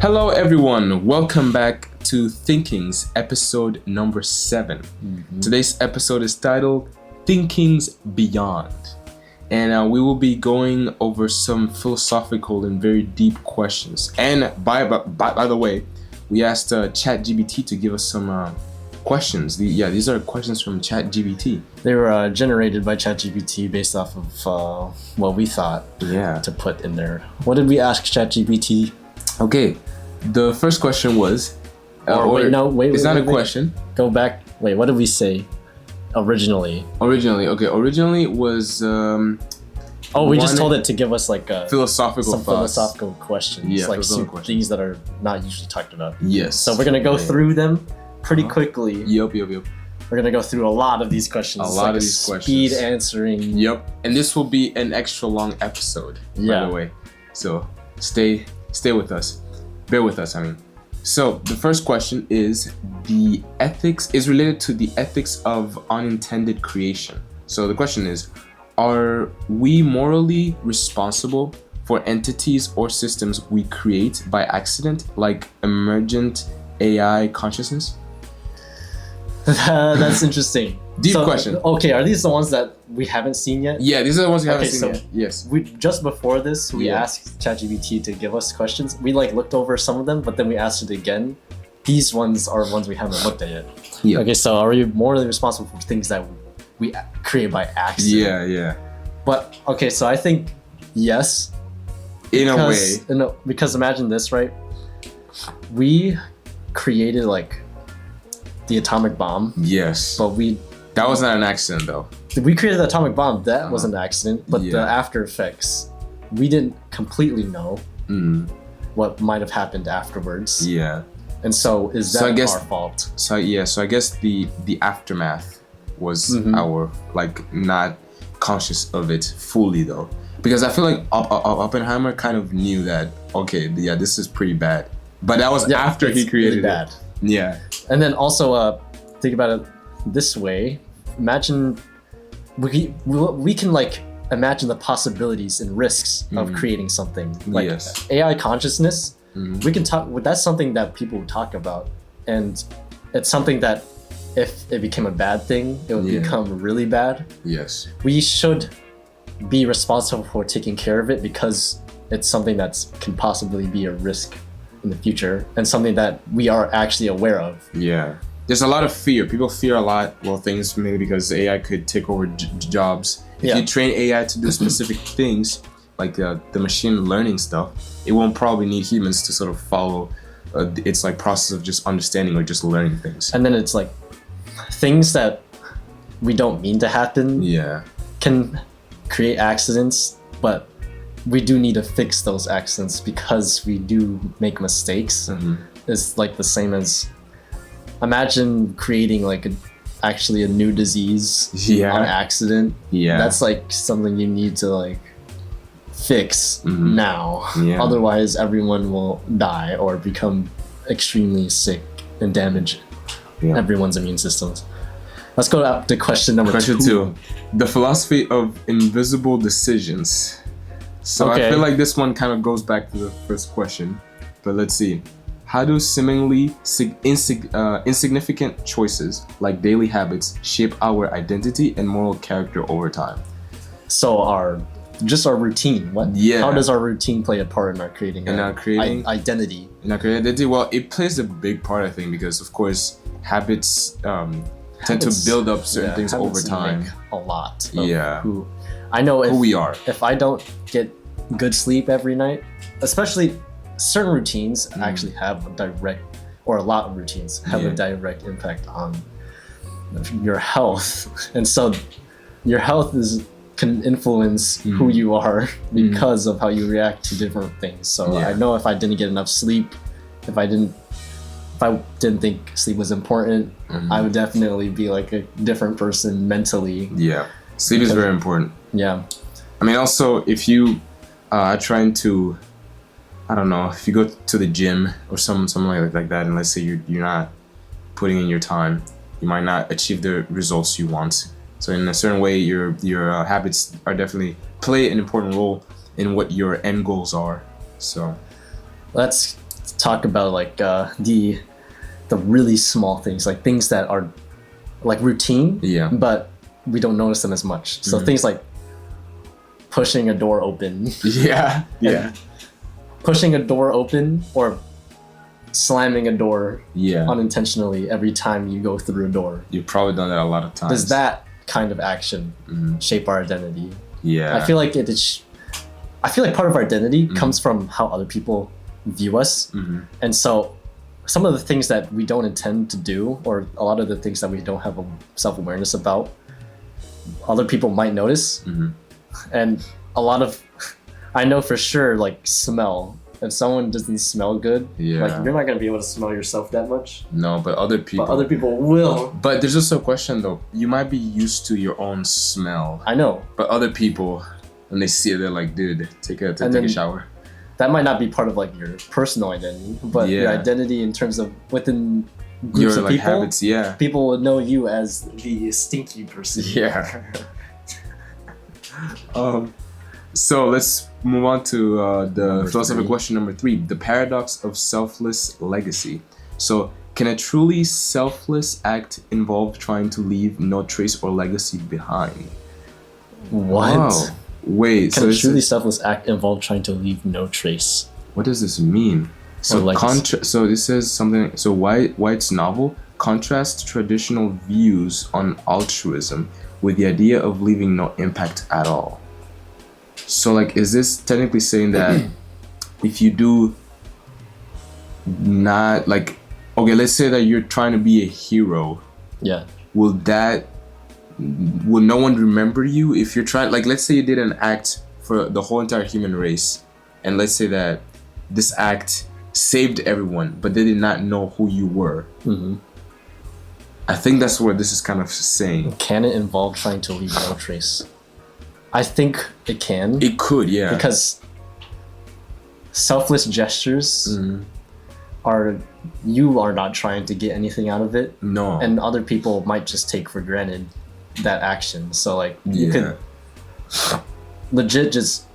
Hello, everyone. Welcome back to Thinkings, episode number 7. Today's episode is titled Thinkkings Beyond. And we will be going over some philosophical and very deep questions. And by the way, we asked ChatGPT to give us some questions. These are questions from ChatGPT. They were generated by ChatGPT based off of what we thought to put in there. What did we ask ChatGPT? Okay, the first question was... Wait. It's not a question. Go back. Wait, what did we say originally? Originally was... we just told it to give us like philosophical questions. Yeah, like philosophical some things that are not usually talked about. Yes. So we're going to go through them pretty quickly. Yep. We're going to go through a lot of these questions. Speed answering. Yep. And this will be an extra long episode, by the way. So stay with us. Bear with us, I mean. So the first question is related to the ethics of unintended creation. So the question is, are we morally responsible for entities or systems we create by accident, like emergent AI consciousness? That's interesting. Deep question. Okay, are these the ones that we haven't seen yet? Yeah, these are the ones we haven't seen yet. Yes. We just before this, we asked ChatGPT to give us questions. We looked over some of them, but then we asked it again. These ones are ones we haven't looked at yet. Yeah. Okay, so are we morally responsible for things that we create by accident? Yeah. But okay, so I think yes. In a way. Because imagine this, right? We created the atomic bomb. Yes. But that was not an accident, though. We created the atomic bomb. That was an accident. But the after effects, we didn't completely know what might have happened afterwards. Yeah. And so is that our fault? So I guess the aftermath was our not conscious of it fully, though, because I feel like Oppenheimer kind of knew that this is pretty bad, but that was after he created really bad. it. Yeah. And then also think about it this way. Imagine we can imagine the possibilities and risks of creating something like AI consciousness. We can talk. That's something that people talk about, and it's something that if it became a bad thing, it would become really bad. Yes. We should be responsible for taking care of it because it's something that can possibly be a risk in the future and something that we are actually aware of. Yeah. There's a lot of fear. People fear a lot. Well, things maybe because AI could take over jobs. If you train AI to do specific things, like the machine learning stuff, it won't probably need humans to sort of follow its process of just understanding or just learning things. And then it's things that we don't mean to happen can create accidents, but we do need to fix those accidents because we do make mistakes. It's the same as imagine creating actually a new disease on accident. That's something you need to fix now. Otherwise everyone will die or become extremely sick and damage everyone's immune systems. Let's go to question number 2. The philosophy of invisible decisions. So I feel like this one kind of goes back to the first question, but let's see. How do seemingly insignificant choices like daily habits shape our identity and moral character over time? So our routine. How does our routine play a part in our creating identity? In our identity, well, it plays a big part, I think, because of course habits tend to build up certain things over time. Make a lot. Who we are. If I don't get good sleep every night, especially certain routines actually have a lot of routines have a direct impact on your health. And so your health can influence who you are because of how you react to different things. So I know if I didn't get enough sleep, if I didn't think sleep was important, I would definitely be a different person mentally. Yeah, sleep is very important. Yeah. I mean, also, if you are trying to, I don't know, if you go to the gym or something like that, and let's say you're not putting in your time, you might not achieve the results you want. So in a certain way, your habits are definitely play an important role in what your end goals are. So let's talk about like the really small things, like things that are like routine, but we don't notice them as much. So things like pushing a door open. Pushing a door open or slamming a door unintentionally every time you go through a door. You've probably done that a lot of times. Does that kind of action shape our identity? Yeah. I feel like I feel like part of our identity comes from how other people view us. And so some of the things that we don't intend to do, or a lot of the things that we don't have a self-awareness about, other people might notice. And a lot of, I know for sure, like smell. If someone doesn't smell good, like you're not gonna be able to smell yourself that much. No, but other people will. But there's also a question though. You might be used to your own smell. I know. But other people, when they see it, they're like, dude, take a shower. That might not be part of like your personal identity, but your identity in terms of within groups of like people. Habits, people would know you as the stinky person. So let's move on to the philosophical question number 3, the paradox of selfless legacy. So can a truly selfless act involve trying to leave no trace or legacy behind? What? Wow. Wait, can a truly selfless act involve trying to leave no trace? What does this mean? So so this says something. So White's novel contrasts traditional views on altruism with the idea of leaving no impact at all. So like, is this technically saying that if you do not like, okay, let's say that you're trying to be a hero. Will no one remember you if you're trying, like, let's say you did an act for the whole entire human race, and let's say that this act saved everyone, but they did not know who you were. I think that's what this is kind of saying. Can it involve trying to leave no trace? I think it can. It could, yeah. Because selfless gestures you are not trying to get anything out of it. No. And other people might just take for granted that action. So like you could legit just,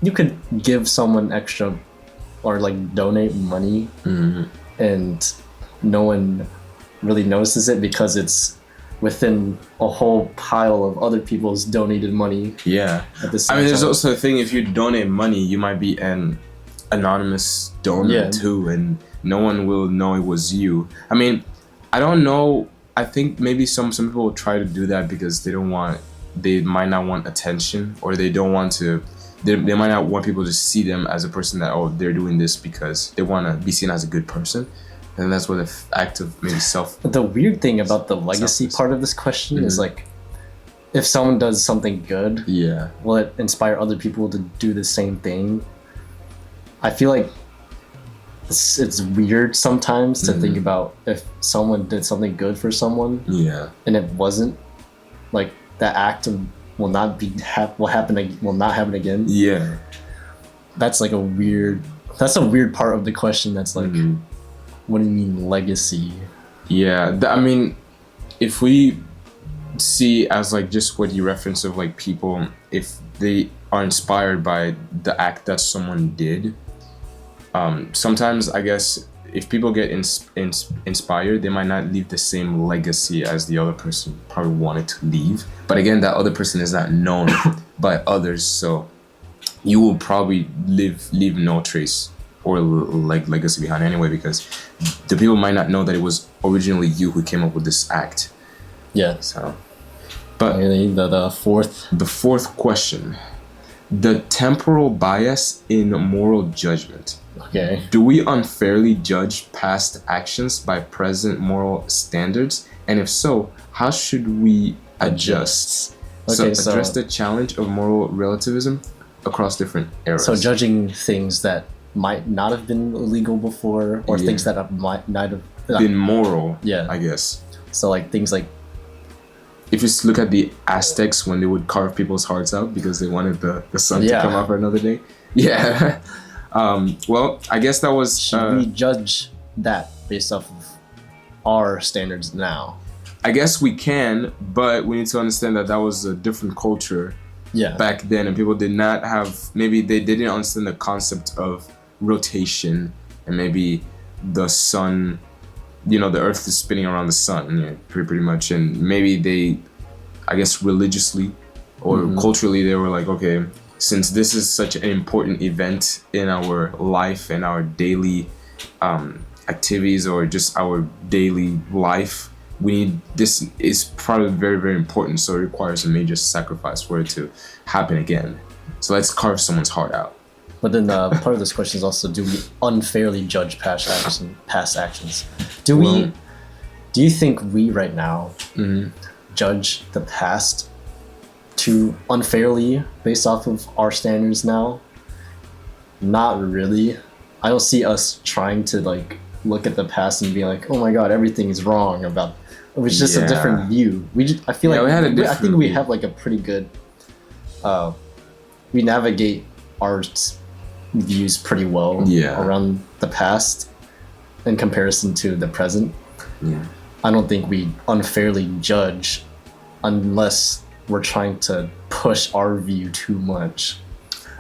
you could give someone extra or like donate money and no one really notices it because it's within a whole pile of other people's donated money. At the same I mean, there's time. also a thing, if you donate money, you might be an anonymous donor too, and no one will know it was you. I mean, I don't know. I think maybe some people will try to do that because they might not want attention, or they don't want to. They might not want people to see them as a person that, oh, they're doing this because they want to be seen as a good person. And that's what the act of maybe self. The weird thing about the legacy part of this question is like, if someone does something good, will it inspire other people to do the same thing? I feel like it's weird sometimes to think about if someone did something good for someone, and it wasn't, like that act will not happen again. That's like a weird part of the question. That's like. What do you mean legacy? I mean, if we see as like just what you reference of like people, if they are inspired by the act that someone did, sometimes I guess if people get inspired, they might not leave the same legacy as the other person probably wanted to leave. But again, that other person is not known by others, so you will probably leave no trace or like legacy behind anyway, because the people might not know that it was originally you who came up with this act. So, but the fourth question, the temporal bias in moral judgment. Okay. Do we unfairly judge past actions by present moral standards? And if so, how should we adjust? Okay, so address the challenge of moral relativism across different eras. So judging things that might not have been illegal before, or things that might not have been moral, I guess. So like things like, if you just look at the Aztecs when they would carve people's hearts out because they wanted the sun to come out for another day. Well, I guess that was... Should we judge that based off of our standards now? I guess we can, but we need to understand that was a different culture back then, and people did not have... Maybe they didn't understand the concept of rotation and maybe the sun, the earth is spinning around the sun, pretty much. And maybe they, I guess religiously or culturally, they were like, okay, since this is such an important event in our life and our daily activities or just our daily life, this is probably very, very important, so it requires a major sacrifice for it to happen again. So let's carve someone's heart out. But then part of this question is also, do we unfairly judge past actions? Do you think we right now judge the past too unfairly based off of our standards now? Not really. I don't see us trying to like look at the past and be like, oh my god, everything is wrong about. It was just a different view. I feel like I think we have like a pretty good. We navigate our views pretty well around the past in comparison to the present. Yeah. I don't think we unfairly judge unless we're trying to push our view too much.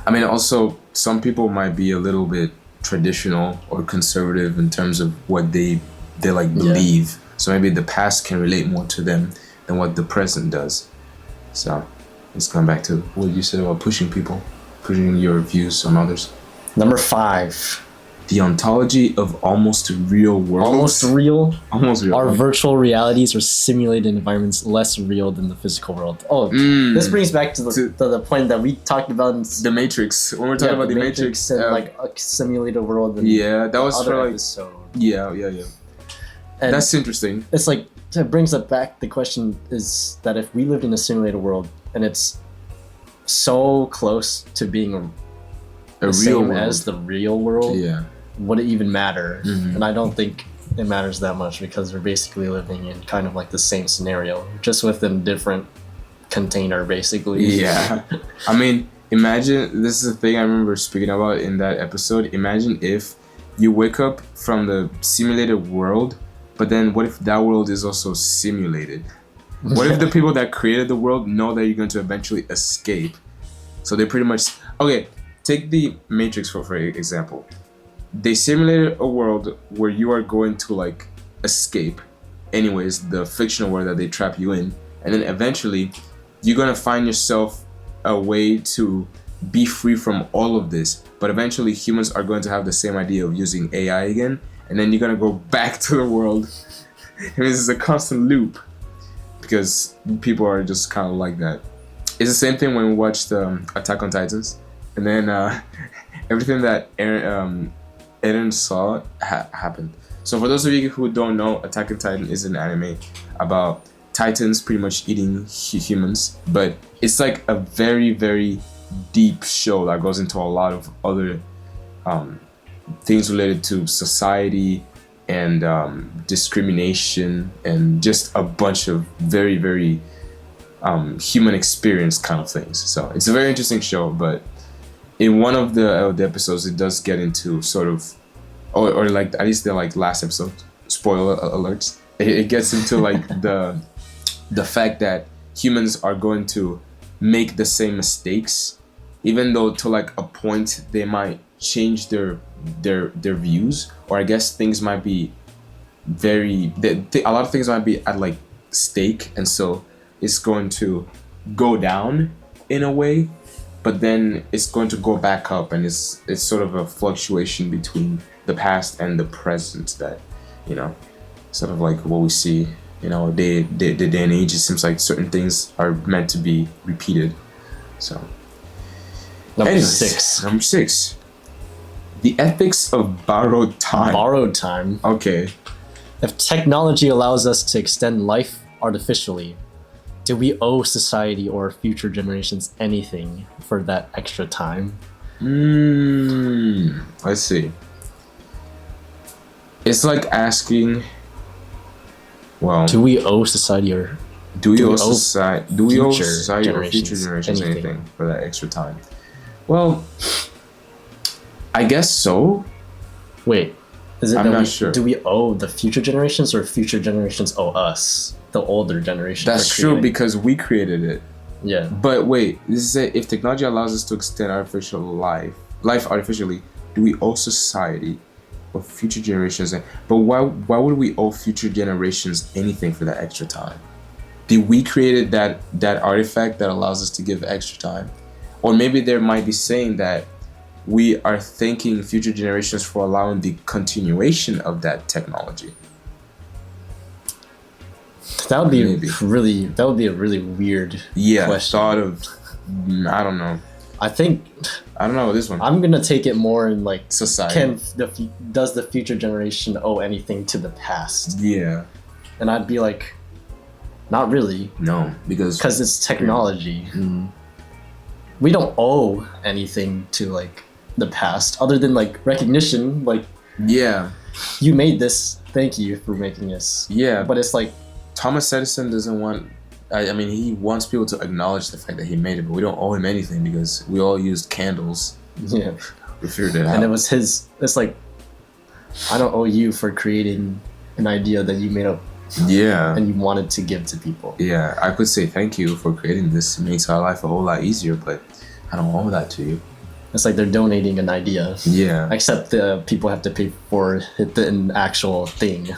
I mean, also, some people might be a little bit traditional or conservative in terms of what they like believe. So maybe the past can relate more to them than what the present does. So let's come back to what you said about pushing your views on others. Number 5. The ontology of almost real world. Almost real? Almost real. Are virtual realities or simulated environments less real than the physical world? Oh, this brings back to the point that we talked about in The Matrix. When we're talking about the Matrix and like a simulated world. That was for like episode. Yeah. And that's interesting. It's like, it brings it back. The question is that if we lived in a simulated world and it's so close to being the real same world as the real world, would it even matter? And I don't think it matters that much, because we're basically living in kind of like the same scenario, just within different container, basically. Yeah. I mean, imagine, this is a thing I remember speaking about in that episode. Imagine if you wake up from the simulated world, but then what if that world is also simulated? What if the people that created the world know that you're going to eventually escape? So they pretty much... Okay, take the Matrix for example. They simulated a world where you are going to like escape, anyways, the fictional world that they trap you in, and then eventually you're gonna find yourself a way to be free from all of this. But eventually humans are going to have the same idea of using AI again, and then you're gonna go back to the world. It means it's a constant loop, because people are just kind of like that. It's the same thing when we watched Attack on Titans, and then everything that Eren saw happened. So for those of you who don't know, Attack on Titan is an anime about titans pretty much eating humans, but it's like a very, very deep show that goes into a lot of other things related to society and discrimination and just a bunch of very, very human experience kind of things. So it's a very interesting show, but in one of the episodes, it does get into sort of, or like at least the like last episode, spoiler alerts, it gets into like the fact that humans are going to make the same mistakes, even though to like a point they might change their views, or I guess things might be a lot of things might be at like stake, and so it's going to go down in a way, but then it's going to go back up, and it's sort of a fluctuation between the past and the present that, sort of like what we see in our day and age. It seems like certain things are meant to be repeated. So Number 6. The ethics of borrowed time. Borrowed time. Okay. If technology allows us to extend life artificially, do we owe society or future generations anything for that extra time? Let's see. It's like asking, well, do we owe society or future generations anything for that extra time? Well, I guess so. Wait, is it I'm not sure. Do we owe the future generations, or future generations owe us, the older generation? That's true, because we created it. Yeah. But wait, this is it. If technology allows us to extend life artificially, do we owe society or future generations. But why would we owe future generations anything for that extra time? Did we create that artifact that allows us to give extra time? Or maybe there might be saying that we are thanking future generations for allowing the continuation of that technology. That would be a really weird question. Thought of, I don't know. I don't know this one. I'm gonna take it more in like society. Does the future generation owe anything to the past? Yeah. And I'd be like, not really. No, because it's technology. We don't owe anything to like the past other than like recognition. Like, you made this. Thank you for making this. Yeah. But it's like Thomas Edison doesn't want. I mean, he wants people to acknowledge the fact that he made it, but we don't owe him anything because we all used candles. Yeah. We figured it out. And it was his. It's like, I don't owe you for creating an idea that you made up. Yeah. And you wanted to give to people. Yeah, I could say thank you for creating this. It makes our life a whole lot easier, but I don't owe that to you. It's like they're donating an idea. Yeah. Except the people have to pay for an actual thing.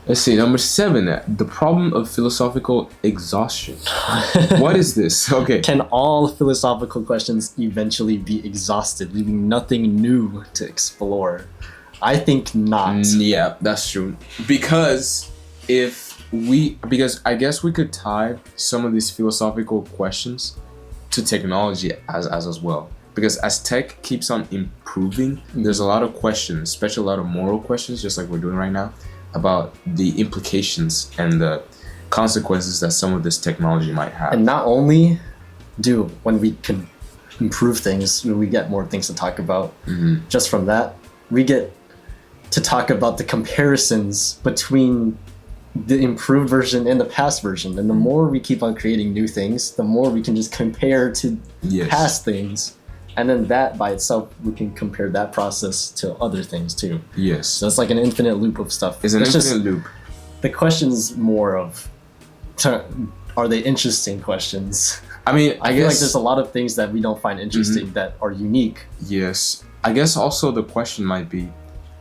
Let's see, number 7, the problem of philosophical exhaustion. What is this? Okay. Can all philosophical questions eventually be exhausted, leaving nothing new to explore? I think not. Yeah, that's true. Because I guess we could tie some of these philosophical questions to technology as well. Because as tech keeps on improving, there's a lot of questions, especially a lot of moral questions, just like we're doing right now, about the implications and the consequences that some of this technology might have. And not only when we can improve things, we get more things to talk about. Just from that, we get to talk about the comparisons between the improved version and the past version. And the more we keep on creating new things, the more we can just compare to past things. And then that by itself, we can compare that process to other things too. Yes. So it's like an infinite loop of stuff. It's an infinite loop. The question's more of, are they interesting questions? I mean, I feel like there's a lot of things that we don't find interesting that are unique. Yes. I guess also the question might be,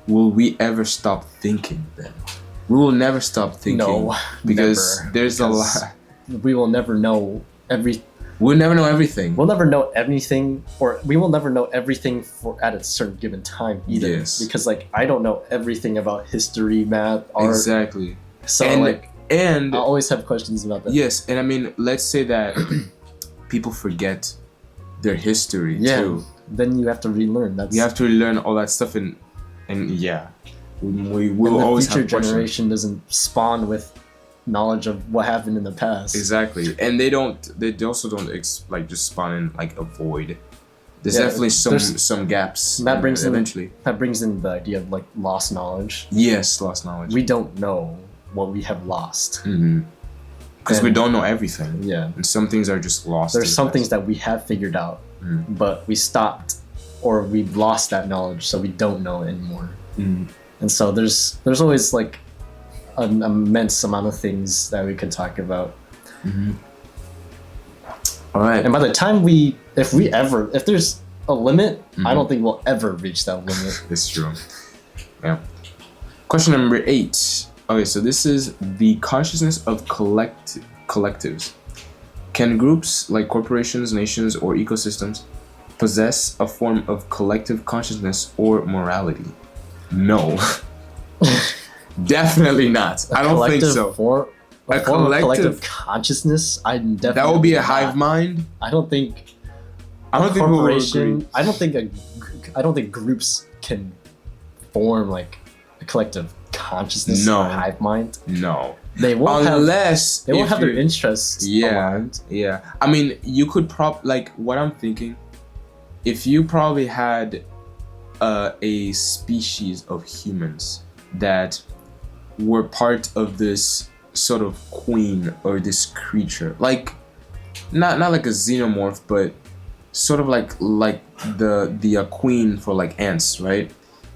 will we ever stop thinking then? We will never stop thinking. No, because never, there's a lot. We will never know We'll never know everything. We'll never know anything, or we will never know everything at a certain given time either. Yes. Because like I don't know everything about history, math, art. Exactly. So and I'll always have questions about that. Yes, and I mean, let's say that people forget their history too. Then you have to relearn. You have to relearn all that stuff, and we will always have questions. The future generation doesn't spawn with knowledge of what happened in the past. Exactly, and they also don't just spawn in like a void. There's definitely some gaps. That brings in the idea of like lost knowledge. Yes, lost knowledge. We don't know what we have lost. Because we don't know everything. Yeah. And some things are just lost. There's some things that we have figured out, but we stopped or we've lost that knowledge, so we don't know anymore. And so there's always like an immense amount of things that we could talk about. All right. And by the time if there's a limit, I don't think we'll ever reach that limit. It's true. Yeah. Question number 8. Okay, so this is the consciousness of collectives. Can groups like corporations, nations, or ecosystems possess a form of collective consciousness or morality? No. Definitely not. I don't think so. A collective consciousness? That would be a hive mind. I don't think corporation. I don't think groups can form like a collective consciousness or hive mind. No. They won't have their interests aligned. Yeah. I mean, you could what I'm thinking, if you probably had a species of humans that were part of this sort of queen or this creature, like not like a xenomorph, but sort of like the queen for like ants, right?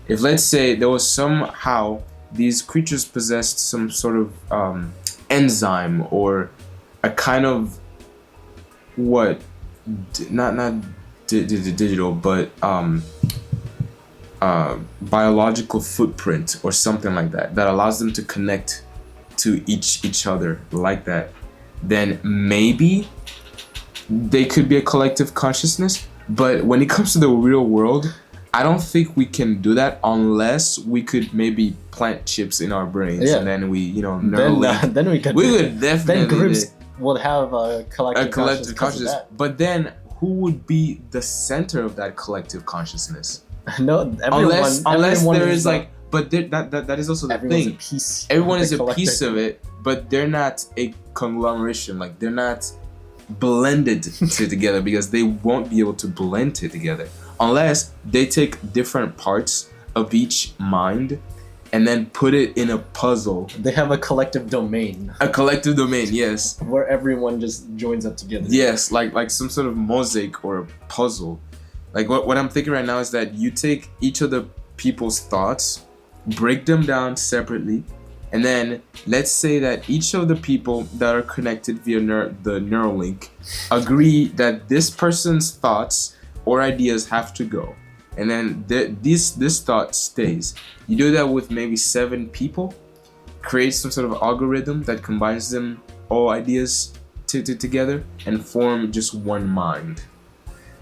If let's say there was somehow these creatures possessed some sort of enzyme or a kind of not digital, but biological footprint or something like that allows them to connect to each other like that, then maybe they could be a collective consciousness. But when it comes to the real world, I don't think we can do that unless we could maybe plant chips in our brains, and then we, then we could definitely. Then groups would have a collective consciousness. But then, who would be the center of that collective consciousness? No, unless there is like, but that is also the thing. Everyone is a piece of it, but they're not a conglomeration. Like they're not blended together because they won't be able to blend it together unless they take different parts of each mind and then put it in a puzzle. They have a collective domain. A collective domain, yes. Where everyone just joins up together. Yes, like some sort of mosaic or a puzzle. Like what I'm thinking right now is that you take each of the people's thoughts, break them down separately, and then let's say that each of the people that are connected via the neural link agree that this person's thoughts or ideas have to go. And then this thought stays. You do that with maybe 7 people, create some sort of algorithm that combines them, all ideas together, and form just one mind.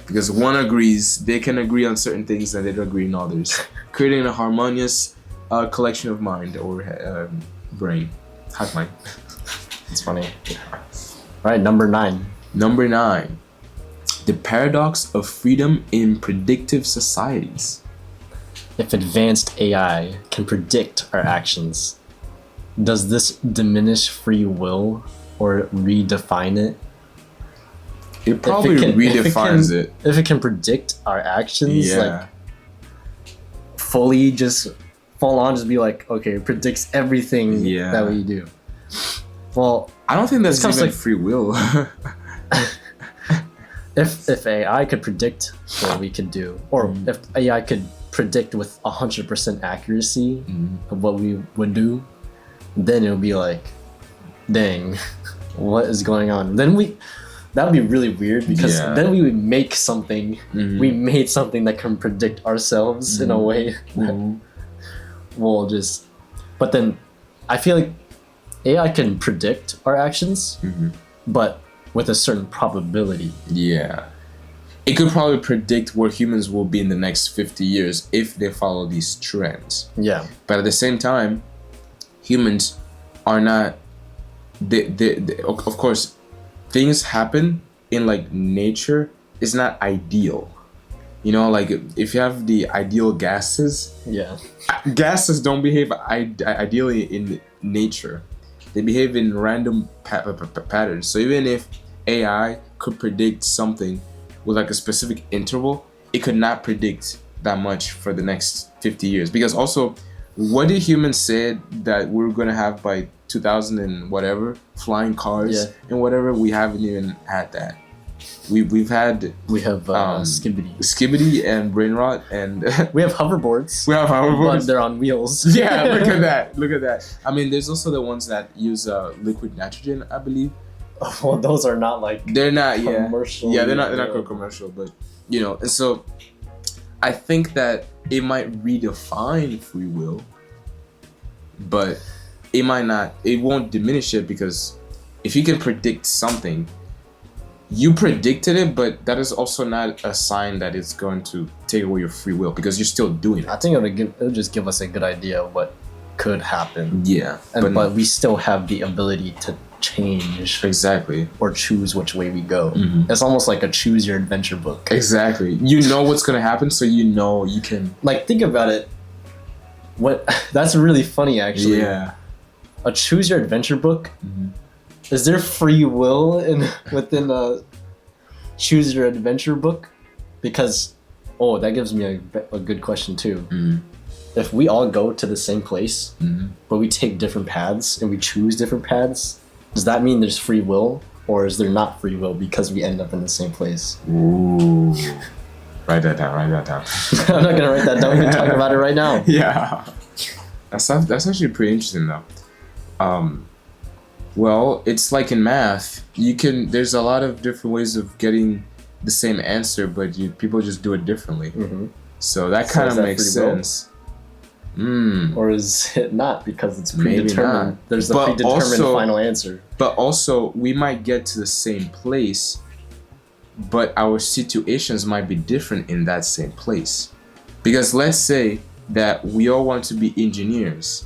Because one agrees, they can agree on certain things and they don't agree on others, creating a harmonious collection of mind or brain. Half mind. It's funny. All right, number 9. Number 9. The paradox of freedom in predictive societies. If advanced AI can predict our actions, does this diminish free will or redefine it? It probably redefines it. If it can predict our actions, like fully just full on, just be like, okay, it predicts everything that we do. Well, I don't think that's even like free will. If AI could predict what we could do, or if AI could predict with 100% accuracy of what we would do, then it would be like, dang, what is going on? Then that would be really weird because then we would make something. We made something that can predict ourselves in a way that we'll just. But then, I feel like AI can predict our actions, but with a certain probability. Yeah. It could probably predict where humans will be in the next 50 years if they follow these trends. Yeah. But at the same time, humans are not. They of course, things happen in like nature. It's not ideal. You know, like if you have the ideal gases. Yeah. Gases don't behave ideally in nature. They behave in random patterns. So even if AI could predict something with like a specific interval, it could not predict that much for the next 50 years. Because also, what did humans say that we're going to have by 2000 and whatever? Flying cars and whatever. We haven't even had that. We have Skibbity and brain rot, and we have hoverboards. But they're on wheels. Yeah, look at that. I mean, there's also the ones that use liquid nitrogen, I believe. Well, those are not like they're not commercial. Yeah, they're not commercial, but you know. And so I think that it might redefine free will, but it might not. It won't diminish it, because if you can predict something, you predicted it, but that is also not a sign that it's going to take away your free will, because you're still doing it. I think it'll just give us a good idea of what could happen. Yeah, but we still have the ability to change or choose which way we go. It's almost like a choose your adventure book. Exactly. You know what's gonna happen, so you know you can, like, think about it. That's really funny, actually. Yeah. A choose your adventure book. Is there free will within a choose your adventure book? Because that gives me a good question too. If we all go to the same place, but we take different paths and we choose different paths, does that mean there's free will, or is there not free will because we end up in the same place? Ooh. Write that down. I'm not gonna write that down. We can talk about it right now. Yeah. That's actually pretty interesting though. Well, it's like in math. There's a lot of different ways of getting the same answer, but people just do it differently. So that kind of makes sense. Or is it not because it's predetermined? There's a predetermined final answer. But also, we might get to the same place, but our situations might be different in that same place. Because let's say that we all want to be engineers,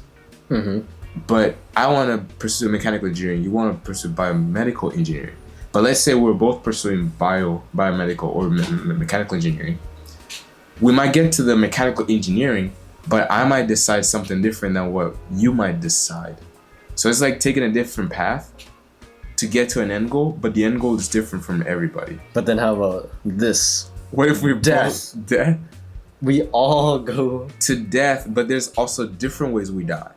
but I want to pursue mechanical engineering. You want to pursue biomedical engineering. But let's say we're both pursuing biomedical or mechanical engineering. We might get to the mechanical engineering, but I might decide something different than what you might decide. So it's like taking a different path to get to an end goal, but the end goal is different from everybody. But then how about this? What if we're death? Death? We all go to death, but there's also different ways we die.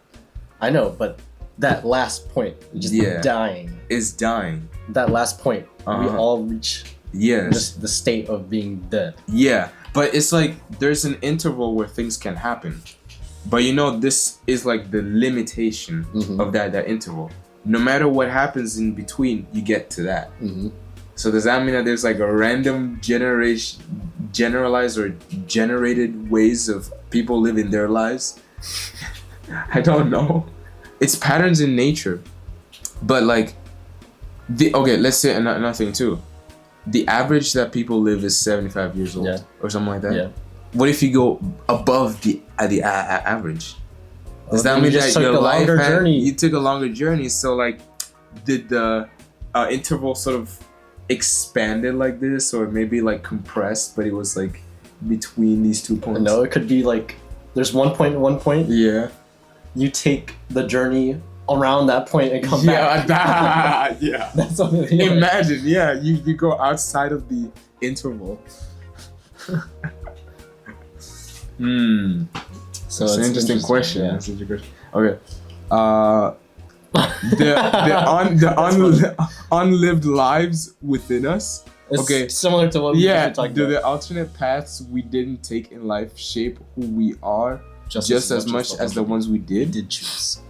I know, but that last point, just dying. Is dying. That last point, we all reach the state of being dead. Yeah. But it's like there's an interval where things can happen. But you know, this is like the limitation of that interval. No matter what happens in between, you get to that. So does that mean that there's like a random generalized or generated ways of people living their lives? I don't know. It's patterns in nature. But like, let's say another thing too. The average that people live is 75 years old or something like that. Yeah. What if you go above the average? Does that mean that your life you took a longer journey? So like, did the interval sort of expanded like this, or maybe like compressed, but it was like between these 2 points? No, it could be like there's 1 point and 1 point. Yeah. You take the journey around that point and come back. Yeah. That's something. Imagine, you go outside of the interval. So it's an interesting question. Yeah. That's an interesting question. Okay. The unlived lives within us. It's similar to what we talked about. Do the alternate paths we didn't take in life shape who we are just as much as the ones we did choose?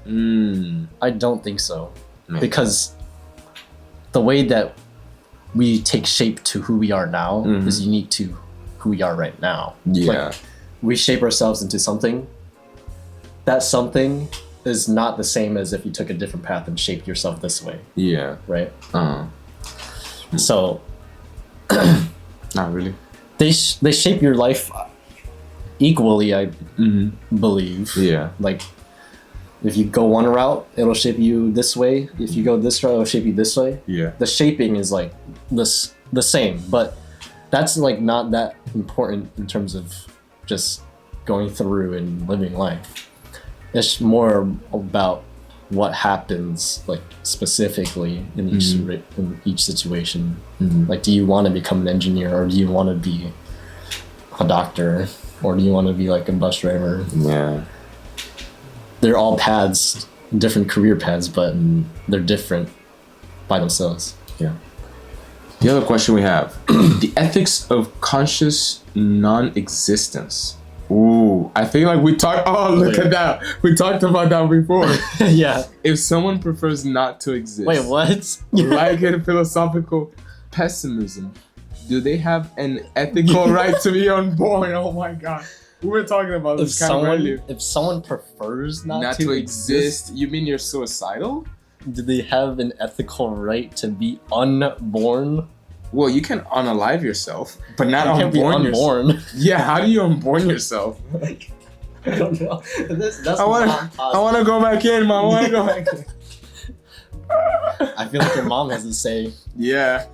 I don't think so. Because the way that we take shape to who we are now is unique to who we are right now. Yeah. Like, we shape ourselves into something. That something is not the same as if you took a different path and shaped yourself this way. Yeah. Right? So... Not really. They shape your life equally, I believe. Yeah. Like, if you go one route, it'll shape you this way. If you go this route, it'll shape you this way. Yeah. The shaping is like the same, but that's like not that important in terms of just going through and living life. It's more about what happens, like specifically in each situation. Like, do you want to become an engineer, or do you want to be a doctor, or do you want to be like a bus driver? Yeah. They're all paths, different career paths, but they're different by themselves. Yeah. The other question we have: the ethics of conscious non-existence. Ooh, I think like we talked. Oh, look at that! We talked about that before. Yeah. If someone prefers not to exist. Wait, what? Like in philosophical pessimism, do they have an ethical right to be unborn? Oh my god, we were talking about this If someone prefers not to exist, you mean you're suicidal? Do they have an ethical right to be unborn? Well, you can unalive yourself, but not unborn yourself. Yeah, how do you unborn yourself? Like, I don't know. That's I want to go back in, Mom. I want to go back in. I feel like your mom has a say. Yeah.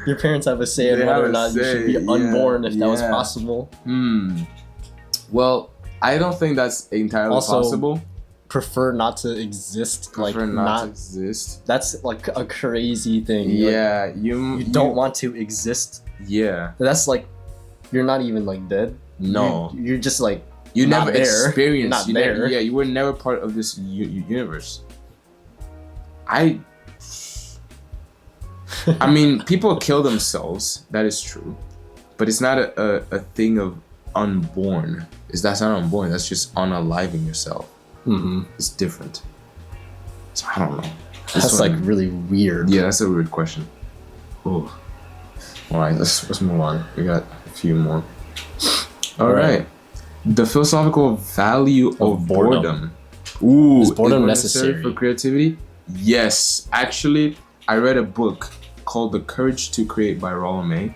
Your parents have a say in whether or not you should be unborn if that was possible. Well, I don't think that's entirely possible. Prefer not to exist. Prefer like not to exist. That's like a crazy thing. Yeah, like, you don't want to exist. Yeah. That's like, you're not even like dead. No. You're just like, you never experienced. Not there. Yeah, you were never part of this universe. I mean, people kill themselves. That is true, but it's not a thing of unborn. That's not unborn. That's just unaliving yourself. It's different. So I don't know. That's like really weird. Yeah, that's a weird question. Oh. All right, let's move on. We got a few more. All right. The philosophical value of boredom. Ooh, is boredom necessary for creativity? Yes. Actually, I read a book called The Courage to Create by Rollo May.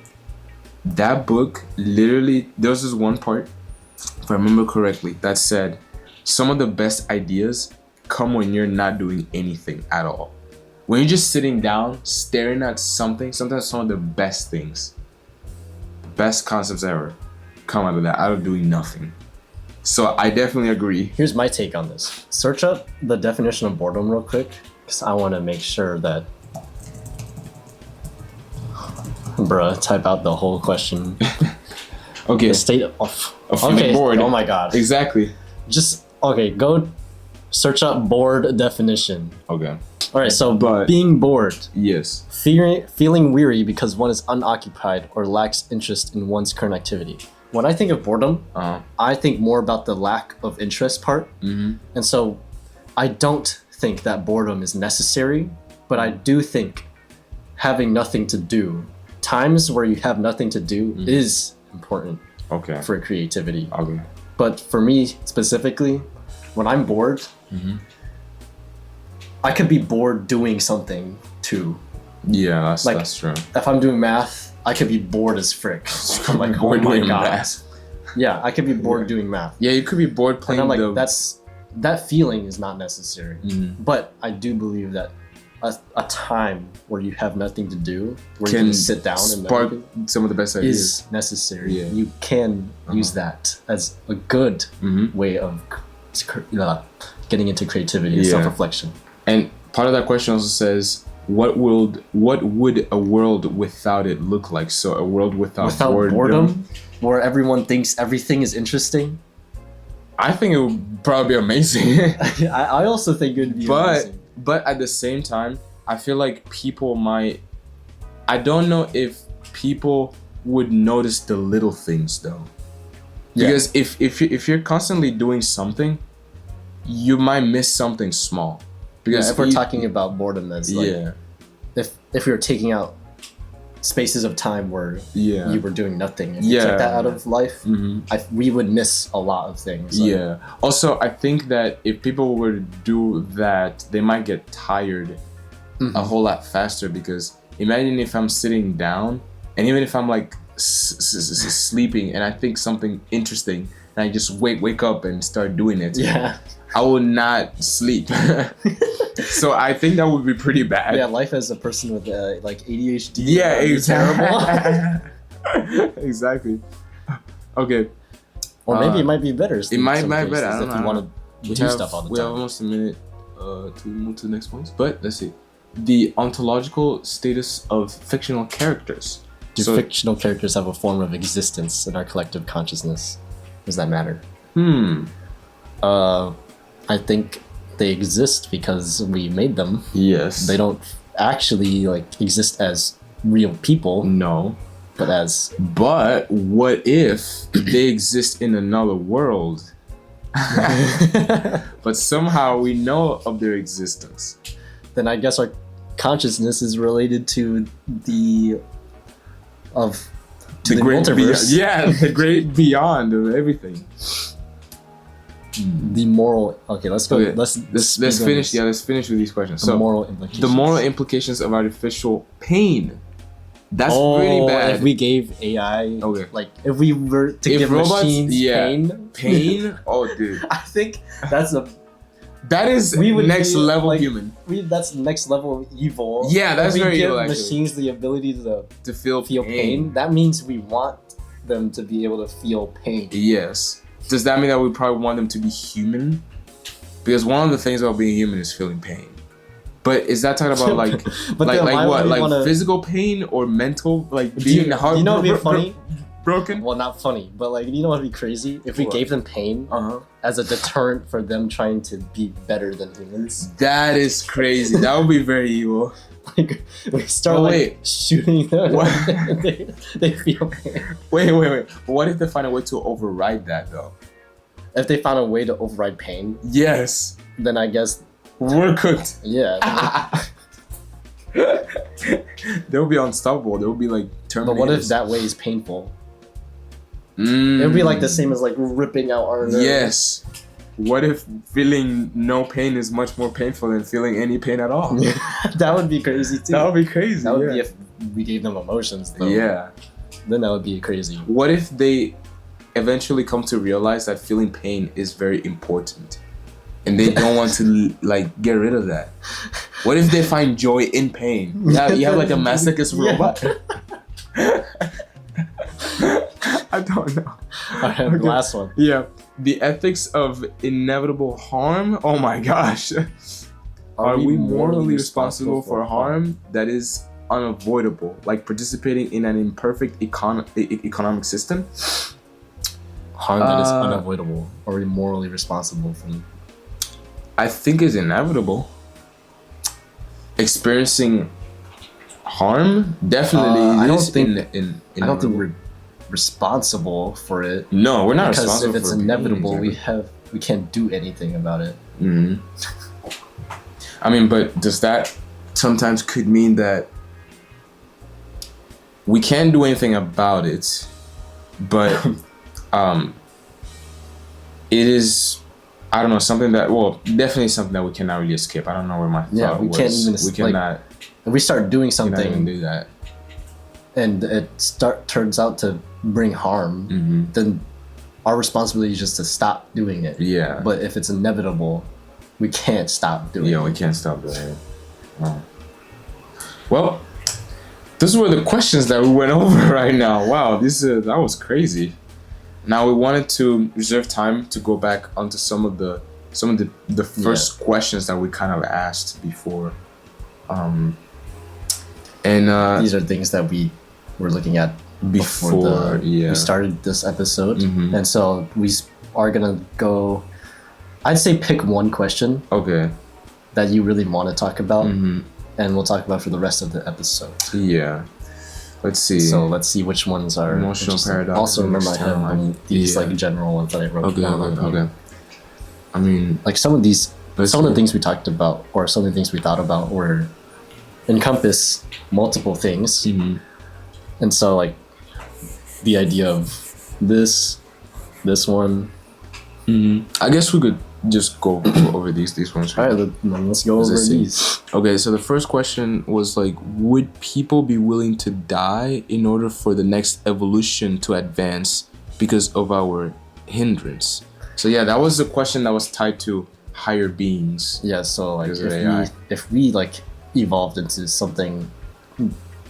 That book, literally, there was this one part, if I remember correctly, that said, some of the best ideas come when you're not doing anything at all. When you're just sitting down, staring at something, sometimes some of the best things, the best concepts ever come out of that, out of doing nothing. So I definitely agree. Here's my take on this. Search up the definition of boredom real quick, because I want to make sure that... Bruh, type out the whole question. Okay. The state of feeling bored. Oh my god. Exactly. Just, okay, go search up bored definition. Okay. Alright, so being bored. Yes. Feeling weary because one is unoccupied or lacks interest in one's current activity. When I think of boredom, I think more about the lack of interest part. Mm-hmm. And so I don't think that boredom is necessary, but I do think having nothing to do, times where you have nothing to do is important for creativity. Okay. But for me specifically, when I'm bored, I could be bored doing something too. Yeah, that's true. If I'm doing math, I could be bored as frick. I'm like, bored oh my doing god. math. Yeah, I could be bored doing math. Yeah, you could be bored playing. And I'm like, that feeling is not necessary. But I do believe that a time where you have nothing to do, where you can sit down and spark some of the best ideas, is necessary. Yeah. You can use that as a good way of getting into creativity and self-reflection. And part of that question also says, what would a world without it look like? So a world without boredom, where everyone thinks everything is interesting. I think it would probably be amazing. I also think it would be amazing. But at the same time, I feel like people might... I don't know if people would notice the little things though. Because if you're constantly doing something, you might miss something small. Because if we're talking about boredom, that's like... If we were taking out spaces of time where you were doing nothing, if you took that out of life, we would miss a lot of things. Yeah. Also, I think that if people were to do that, they might get tired a whole lot faster. Because imagine if I'm sitting down, and even if I'm like sleeping, and I think something interesting, and I just wake up and start doing it. Yeah. I will not sleep. So I think that would be pretty bad. Yeah, life as a person with like ADHD. Yeah, is terrible. Exactly. Okay. Or maybe it might be better. It might be better. I don't know. If you want to do stuff all the time. We have almost a minute to move to the next point. But let's see. The ontological status of fictional characters. Do fictional characters have a form of existence in our collective consciousness? Does that matter? I think they exist because we made them. Yes. They don't actually like exist as real people. No. But what if they exist in another world? But somehow we know of their existence. Then I guess our consciousness is related to the multiverse. The great beyond of everything. The moral. Okay, let's go. Okay, let's finish. Yeah, let's finish with these questions. The moral implications. The moral implications of artificial pain. That's really bad. If we gave AI, like if we were to give robots, machines pain. Oh, dude. I think that is next level human. That's next level evil. Yeah, that's very evil. If we give machines the ability to feel pain, that means we want them to be able to feel pain. Yes. Does that mean that we probably want them to be human? Because one of the things about being human is feeling pain. But is that talking about like physical pain or mental, like being heart? You know what'd be funny? Broken? Well, not funny, but like you know what'd be crazy? If we gave them pain as a deterrent for them trying to be better than humans. That is crazy. That would be very evil. Like we start shooting them. They feel pain. Wait. What if they find a way to override that though? If they found a way to override pain, yes. Then I guess we're cooked. Yeah. They'll be unstoppable. They'll be like terminate. But what if us. that way is painful? It would be like the same as like ripping out our nerves. Yes. What if feeling no pain is much more painful than feeling any pain at all? That would be crazy too. That would be crazy. That would be if we gave them emotions though. Yeah. Then that would be crazy. What if they eventually come to realize that feeling pain is very important and they don't want to like get rid of that? What if they find joy in pain? Yeah, you have like a masochist robot. I don't know. Alright, okay. Last one. Yeah. The ethics of inevitable harm. Oh my gosh. Are we morally responsible for harm that is unavoidable, like participating in an imperfect economic system? Harm that is unavoidable. Are we morally responsible for? I think is inevitable. Experiencing harm definitely. I don't think we're responsible for it. No, we're not because responsible for it. Because if it's inevitable, we can't do anything about it. Mm-hmm. I mean, but does that sometimes could mean that we can't do anything about it, but it is, I don't know, something that, well, definitely something that we cannot really escape. I don't know where my thought was. Can't even. We cannot. If we start doing Cannot even something do that. and it turns out to bring harm, then our responsibility is just to stop doing it. Yeah. But if it's inevitable, we can't stop doing it. Yeah, we can't stop doing it. Oh. Well, those were the questions that we went over right now. Wow, that was crazy. Now we wanted to reserve time to go back onto some of the first questions that we kind of asked before. These are things that we were looking at before we started this episode, and so we are gonna go. I'd say pick one question. Okay. That you really want to talk about, and we'll talk about for the rest of the episode. Yeah. Let's see. So let's see which ones are emotional paradox. Also remember I have these like general ones that I wrote. Okay. I mean, like some of the things we talked about, or some of the things we thought about, were encompass multiple things, and so like the idea of this one. I guess we could just go over these ones. All right, let's go over these. Okay, so the first question was like, would people be willing to die in order for the next evolution to advance because of our hindrance? So yeah, that was the question that was tied to higher beings. Yeah, so like if we like evolved into something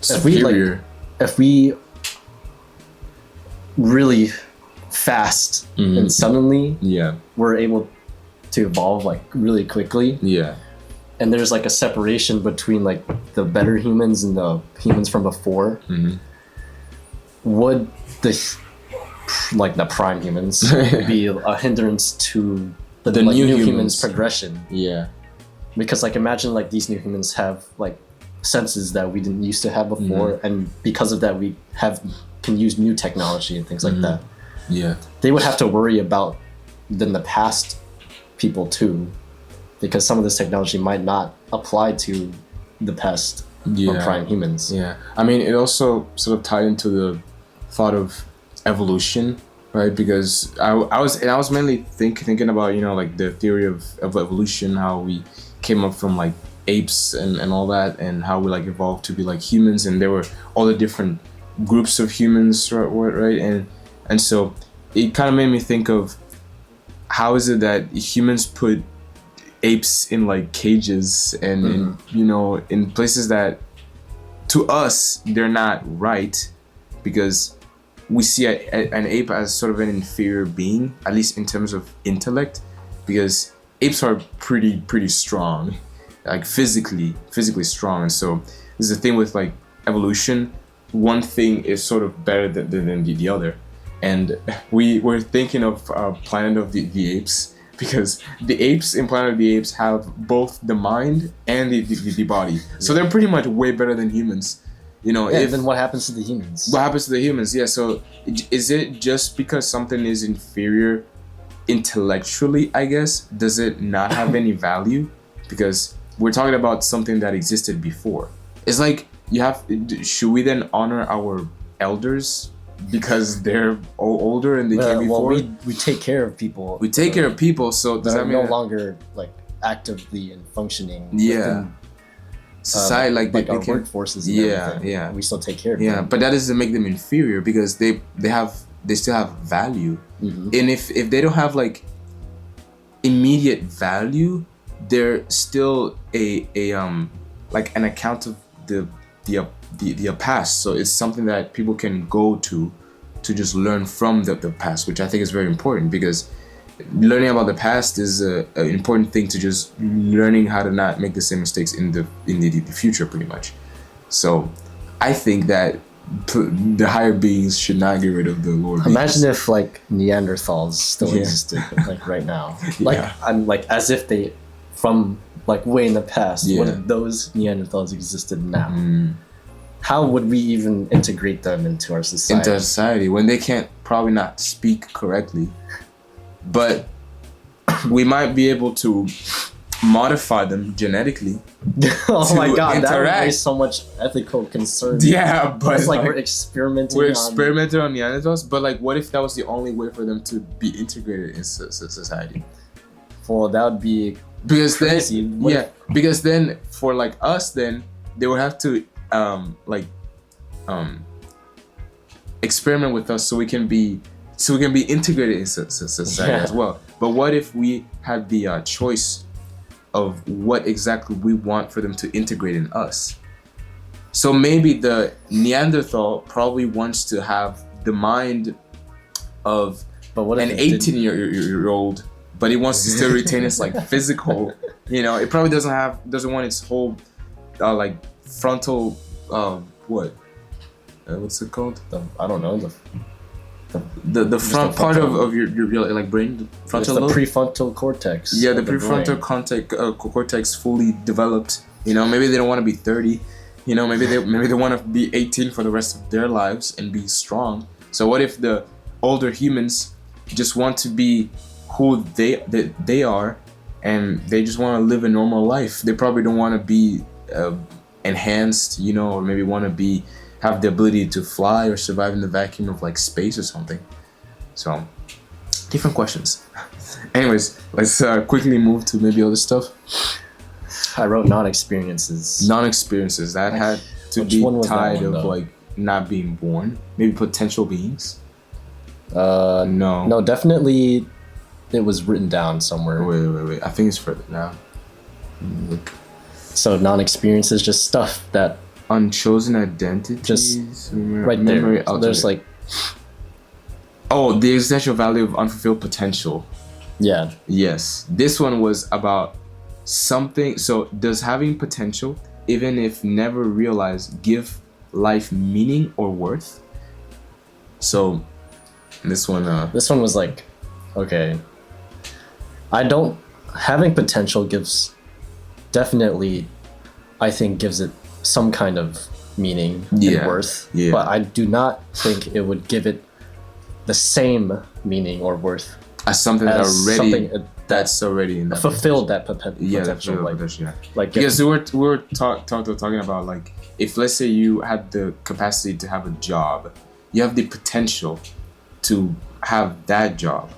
superior, if we really fast and suddenly we're able to evolve like really quickly, and there's like a separation between like the better humans and the humans from before, would the prime humans be a hindrance to the new humans progression? Because like imagine like these new humans have like senses that we didn't used to have before, and because of that we can use new technology and things like that. They would have to worry about then the past people too, because some of this technology might not apply to the past or prime humans. I mean, it also sort of tied into the thought of evolution, right? Because I was mainly thinking about, you know, like the theory of evolution, how we came up from like apes and all that, and how we like evolved to be like humans, and there were all the different groups of humans, right? And so it kind of made me think of how is it that humans put apes in like cages and in, you know, in places that to us they're not right, because we see an ape as sort of an inferior being, at least in terms of intellect, because apes are pretty strong, like physically strong. And so there's the thing with like evolution, one thing is sort of better than the other. And we were thinking of Planet of the Apes, because the apes in Planet of the Apes have both the mind and the body. So they're pretty much way better than humans. You know, then what happens to the humans? What happens to the humans? Yeah, so is it just because something is inferior intellectually, I guess, does it not have any value? Because we're talking about something that existed before. It's like should we then honor our elders because they're older and they came before? Well, we take care of people. We take care of people, so does that mean no longer like actively and funcking within, society, like our workforces and everything. We still take care of them. But that doesn't make them inferior because they still have value. And if they don't have like immediate value, they're still a like an account of the past. So it's something that people can go to just learn from the past, which I think is very important, because learning about the past is an important thing to just learning how to not make the same mistakes in the future, pretty much. So I think that the higher beings should not get rid of the lower beings. Imagine if like Neanderthals still existed like right now, like I'm like as if they from like way in the past. What if those Neanderthals existed now? How would we even integrate them into our society? When they can't probably not speak correctly, but we might be able to modify them genetically. Oh my god, that would raise so much ethical concerns. Yeah, but it's like we're experimenting on Neanderthals, but like what if that was the only way for them to be integrated in society? Well, that would be crazy. Because then for like us, then they would have to experiment with us so we can be integrated in society as well. But what if we had the choice of what exactly we want for them to integrate in us? So maybe the Neanderthal probably wants to have the mind of an 18-year-old, but he wants to still retain its like physical. It probably doesn't want its whole like frontal what's it called? I don't know. The front part of your like brain, the frontal lobe? Prefrontal cortex. Yeah, the prefrontal cortex fully developed. Maybe they don't want to be 30. Maybe they want to be 18 for the rest of their lives and be strong. So what if the older humans just want to be who they are, and they just want to live a normal life? They probably don't want to be enhanced, or maybe want to have the ability to fly or survive in the vacuum of like space or something. So different questions. Anyways, let's quickly move to maybe other stuff. I wrote non-experiences. That had to be tied of like not being born. Maybe potential beings. No, definitely it was written down somewhere. Wait, I think it's further down. Look. So non-experiences, just stuff that unchosen identities, just right there. So there's like the existential value of unfulfilled potential. Yeah. Yes, this one was about something. So does having potential, even if never realized, give life meaning or worth? So this one was like, okay, having potential definitely I think gives it some kind of meaning and worth, but I do not think it would give it the same meaning or worth as something that's already in that fulfilled that potential. Like because we were talking about like, if let's say you had the capacity to have a job, you have the potential to have that job,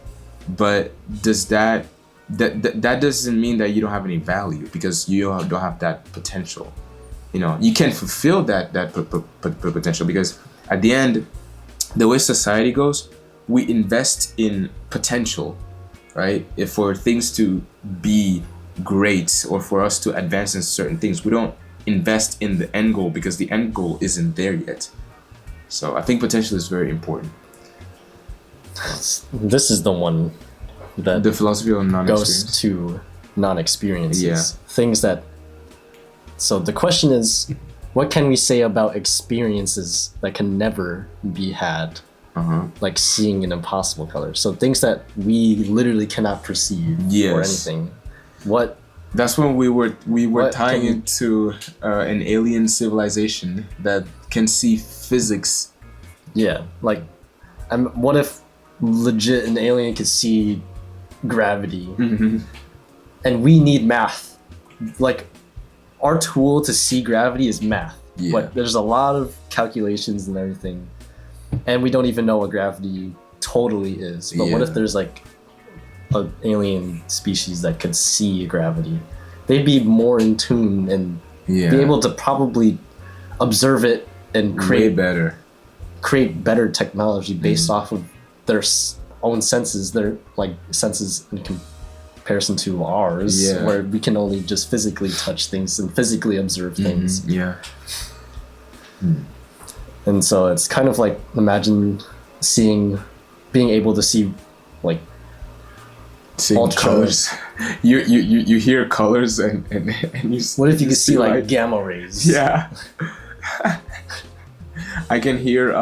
but does that doesn't mean that you don't have any value because you don't have that potential. You can't fulfill that potential, because at the end, the way society goes, we invest in potential, right? If for things to be great or for us to advance in certain things, we don't invest in the end goal because the end goal isn't there yet. So I think potential is very important. This is the one that the philosophy of non-experience goes to non-experiences. Things that. So the question is, what can we say about experiences that can never be had? Like seeing an impossible color. So things that we literally cannot perceive or anything. That's when we were tying into an alien civilization that can see physics. Yeah, like, what if legit an alien could see gravity, and we need math? Like, our tool to see gravity is math. Yeah. But there's a lot of calculations and everything, and we don't even know what gravity totally is. But what if there's like an alien species that could see gravity? They'd be more in tune and be able to probably observe it and create better technology based off of their own senses. Their like senses in comparison to ours, where we can only just physically touch things and physically observe things. And so it's kind of like, imagine being able to see like seeing colors. You hear colors and you. What if you could see like gamma rays? Yeah. I can hear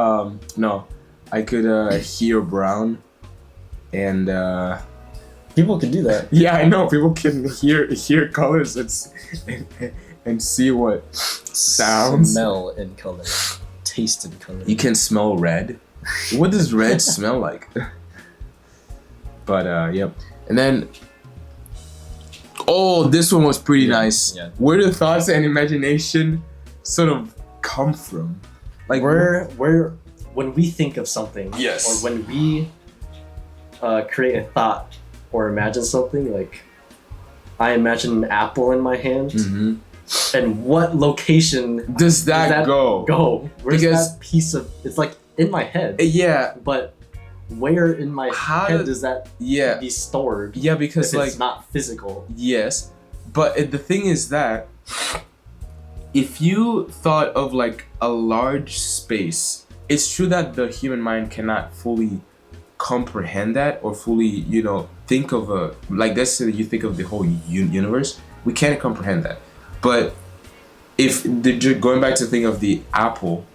I could hear brown, and people can do that. Yeah, I know people can hear colors and see what sounds. Smell in color, taste in color. You can smell red. What does red smell like? But yep. And then, this one was pretty nice. Yeah. Where do thoughts and imagination sort of come from? Like where when we think of something, or when we create a thought or imagine something, like I imagine an apple in my hand, and what location does that go? Where's that piece of? It's like in my head. Yeah, but where in my head does that be stored? Yeah, because if like it's not physical. Yes, but the thing is that if you thought of like a large space, it's true that the human mind cannot fully comprehend that or fully, think of like let's say you think of the whole universe. We can't comprehend that. But going back to think of the apple,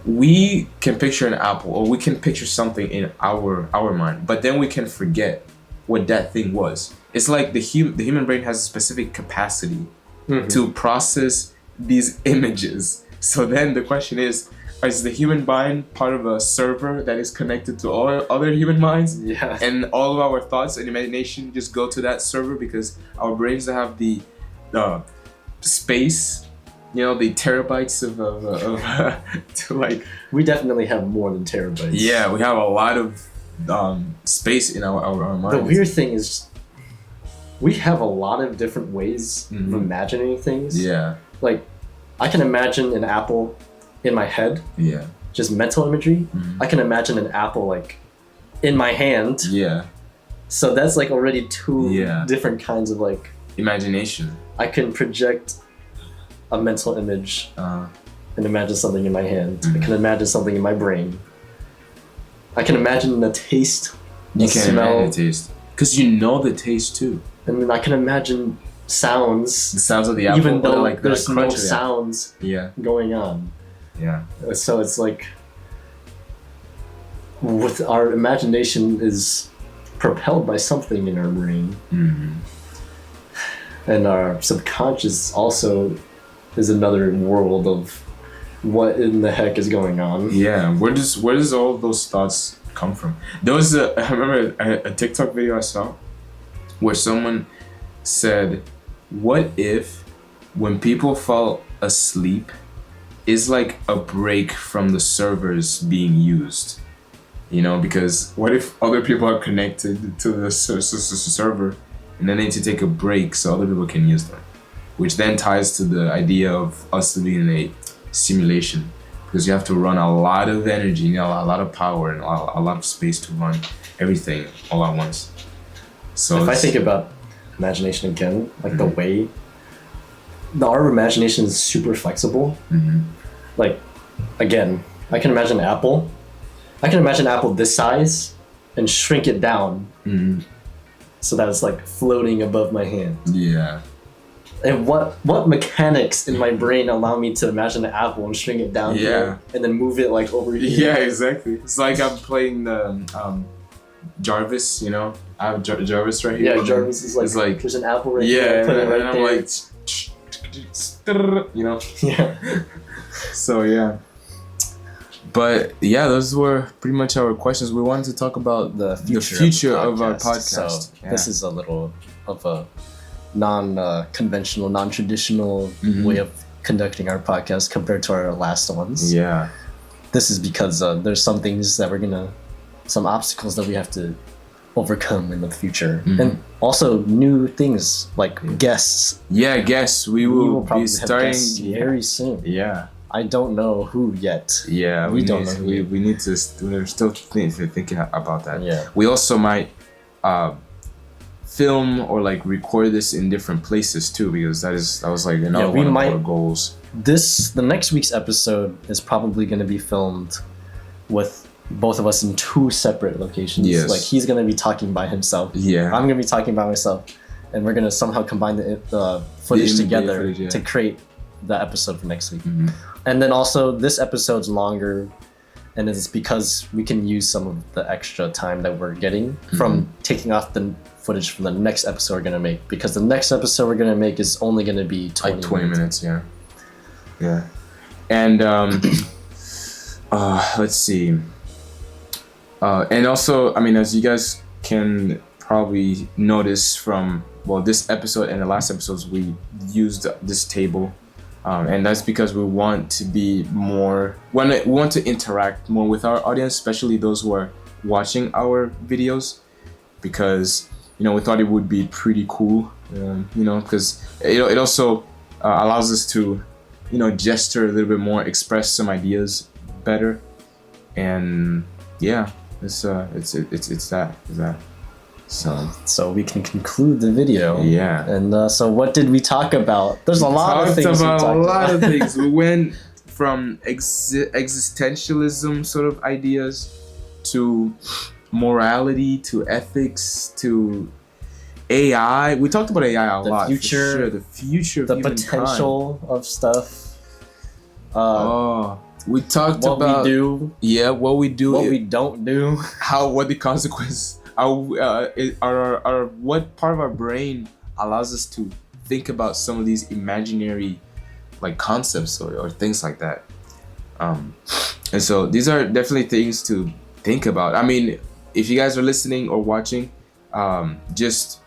we can picture an apple, or we can picture something in our mind, but then we can forget what that thing was. It's like the human brain has a specific capacity to process these images. So then the question is the human mind part of a server that is connected to all other human minds? Yeah. And all of our thoughts and imagination just go to that server because our brains have the space, the terabytes of to like. We definitely have more than terabytes. Yeah, we have a lot of space in our minds. The weird thing is, we have a lot of different ways of imagining things. Yeah. Like, I can imagine an apple in my head. Yeah. Just mental imagery. I can imagine an apple like in my hand. Yeah. So that's like already two different kinds of like imagination. I can project a mental image and imagine something in my hand. I can imagine something in my brain. I can imagine the taste, the smell. Imagine the taste. Because you know the taste too. And then I can imagine sounds. The sounds of the apple. Even though like there's no sounds going on. Yeah. So it's like with our imagination is propelled by something in our brain. And our subconscious also is another world of what in the heck is going on. Yeah, where does all those thoughts come from? There was I remember a TikTok video I saw where someone said, what if when people fall asleep is like a break from the servers being used? Because what if other people are connected to the server and then they need to take a break so other people can use them? Which then ties to the idea of us being in a simulation, because you have to run a lot of energy, a lot of power, and a lot of space to run everything all at once. So if I think about imagination again, like the way our imagination is super flexible. Like, again, I can imagine an apple. I can imagine an apple this size and shrink it down so that it's like floating above my hand. Yeah. And what mechanics in my brain allow me to imagine an apple and shrink it down here and then move it like over here? Yeah, exactly. It's like I'm playing the Jarvis, I have Jarvis right here. Yeah, Jarvis is like there's an apple right here. Put it right and there. I'm like, Yeah. So yeah. But yeah, those were pretty much our questions. We wanted to talk about the future of our podcast. So this is a little of a non-conventional, non-traditional way of conducting our podcast compared to our last ones. Yeah. This is because there's some things that some obstacles that we have to overcome in the future, and also new things like guests. Yeah, guests. We will probably be starting very soon. Yeah. I don't know who yet. Yeah, we don't know who yet. We need to. We're still thinking about that. Yeah. We also might film or like record this in different places too, because that was like another one of our goals. The next week's episode is probably going to be filmed with both of us in 2 separate locations. Yes. Like he's going to be talking by himself. Yeah. I'm going to be talking by myself, and we're going to somehow combine the footage together to create the episode for next week. Mm-hmm. And then also this episode's longer, and it's because we can use some of the extra time that we're getting from taking off the footage from the next episode we're going to make, because the next episode we're going to make is only going to be 20 minutes. Yeah. And let's see. And also, I mean, as you guys can probably notice from this episode and the last episodes, we used this table, and that's because we want to be more. We want to interact more with our audience, especially those who are watching our videos, because we thought it would be pretty cool, because it also allows us to gesture a little bit more, express some ideas better, and yeah. It's that. So we can conclude the video. Yeah. And so what did we talk about? There's a lot of things. We went from existentialism sort of ideas to morality to ethics to AI. We talked about AI a lot. Future, the future of the potential of stuff. We talked about what we do. Yeah, what we do. What we don't do. What the consequences are. What part of our brain allows us to think about some of these imaginary, like, concepts or things like that. And so these are definitely things to think about. I mean, if you guys are listening or watching, just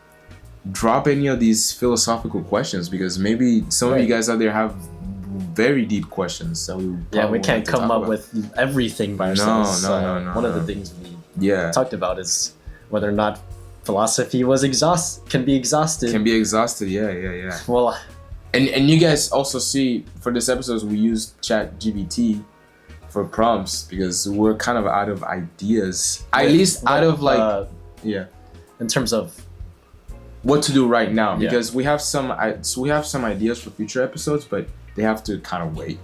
drop any of these philosophical questions, because maybe some of you guys out there have very deep questions that we can't come up with everything by ourselves. No. One of the things we talked about is whether or not philosophy can be exhausted. Yeah. Well, and you guys also see for this episode we used ChatGPT for prompts, because we're kind of out of ideas. At least out of in terms of what to do right now, because we have some ideas for future episodes, but they have to kind of wait.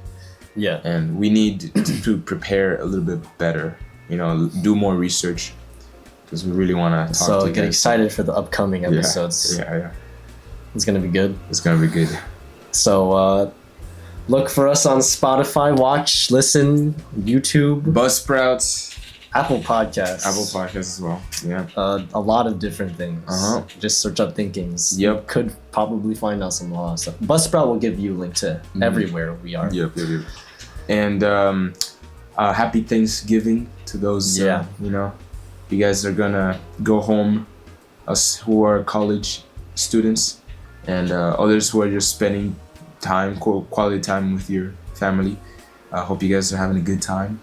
Yeah. And we need to prepare a little bit better, do more research, because we really want to talk to you. So get excited for the upcoming episodes. Yeah. It's going to be good. So look for us on Spotify, watch, listen, YouTube, Buzzsprout, Apple Podcasts as well. Yeah. A lot of different things. Just search up Thinkkings. Yep. You could probably find out some stuff. Buzzsprout will give you a link to everywhere we are. Yep. And happy Thanksgiving to those. You guys are gonna go home, us who are college students, and others who are just spending quality time with your family. I hope you guys are having a good time.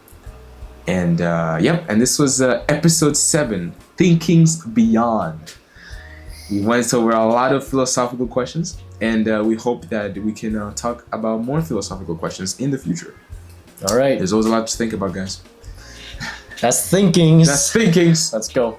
And and this was episode 7, Thinkkings Beyond. We went over a lot of philosophical questions, and we hope that we can talk about more philosophical questions in the future. All right. There's always a lot to think about, guys. That's Thinkkings. Let's go.